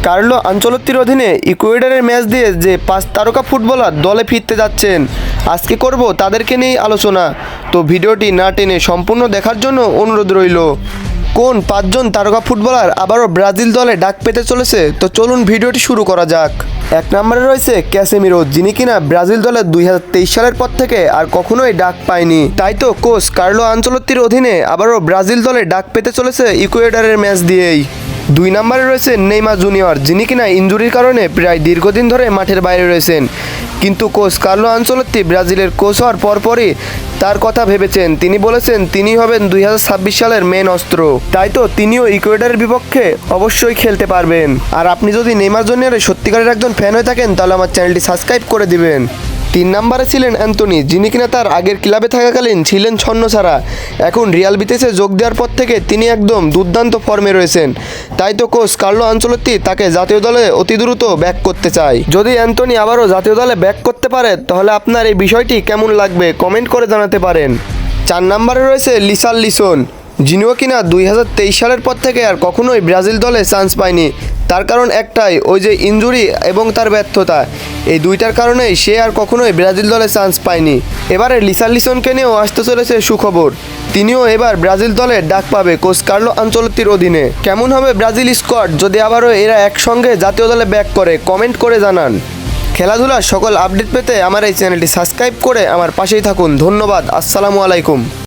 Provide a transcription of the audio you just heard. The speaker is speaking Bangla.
কার্লো আনচেলত্তির অধীনে ইকুয়েডরের ম্যাচ দিয়ে যে 5 তারকা ফুটবলার দলে ফিরতে যাচ্ছেন, আজকে করব তাদেরকে নিয়েই আলোচনা। তো ভিডিওটি না টেনে সম্পূর্ণ দেখার জন্য অনুরোধ রইল। কোন 5 জন তারকা ফুটবলার আবারও ব্রাজিল দলে ডাক পেতে চলেছে, তো চলুন ভিডিওটি শুরু করা যাক। 1 নম্বরে রয়েছে ক্যাসেমিরো, যিনি কিনা ব্রাজিল দলে 2023 সালের পর থেকে আর কখনোই ডাক পায়নি। তাই তো কোচ কার্লো আনচেলত্তির অধীনে আবারও ব্রাজিল দলে ডাক পেতে চলেছে ইকুয়েডরের ম্যাচ দিয়েই। 2 নম্বরে রয়েছে নেইমার জুনিয়র, যিনি কিনা ইনজুরির কারণে প্রায় দীর্ঘদিন ধরে মাঠের বাইরে রয়েছেন। কিন্তু কোচ কার্লো আনচেলত্তি ব্রাজিলের কোচ হওয়ার পরপরই তার কথা ভেবেছেন। তিনি বলেছেন তিনি হবেন 2026 সালের মেন অস্ত্র। তাই তো তিনিও ইকুয়েডরের বিপক্ষে অবশ্যই খেলতে পারবেন। আর আপনি যদি নেইমার জুনিয়রের সত্যিকারের একজন ফ্যান হয়ে থাকেন, তাহলে আমার চ্যানেলটি সাবস্ক্রাইব করে দিবেন। 3 নম্বরে ছিলেন অ্যান্টনি, যিনি কিনা তার আগের ক্লাবে থাকাকালীন ছিলেন ছন্নছাড়া। এখন রিয়াল বিটিসে যোগ দেওয়ার পর থেকে তিনি একদম দুর্দান্ত ফর্মে রয়েছেন। তাই তো কোচ কার্লো আনচেলত্তি তাকে জাতীয় দলে অতি দ্রুত ব্যাক করতে চায়। যদি অ্যান্টনি আবারও জাতীয় দলে ব্যাক করতে পারে, তাহলে আপনার এই বিষয়টি কেমন লাগবে কমেন্ট করে জানাতে পারেন। 4 নম্বরে রয়েছে লিসারলিসন, যিনিও কিনা 2023 সালের পর থেকে আর কখনোই ব্রাজিল দলে চান্স পায়নি। তার কারণ একটাই, ওই যে ইনজুরি এবং তার ব্যর্থতা। এই দুইটার কারণেই সে আর কখনোই ব্রাজিল দলে চান্স পায়নি। এবারে লিসারলিসনকে নিয়েও আসতে চলেছে সুখবর। তিনিও এবার ব্রাজিল দলে ডাক পাবে কোচ কার্লো আনচেলত্তির অধীনে। কেমন হবে ব্রাজিল স্কোয়াড যদি আবারও এরা একসঙ্গে জাতীয় দলে ব্যাক করে, কমেন্ট করে জানান। খেলাধুলার সকল আপডেট পেতে আমার এই চ্যানেলটি সাবস্ক্রাইব করে আমার পাশেই থাকুন। ধন্যবাদ। আসসালামু আলাইকুম।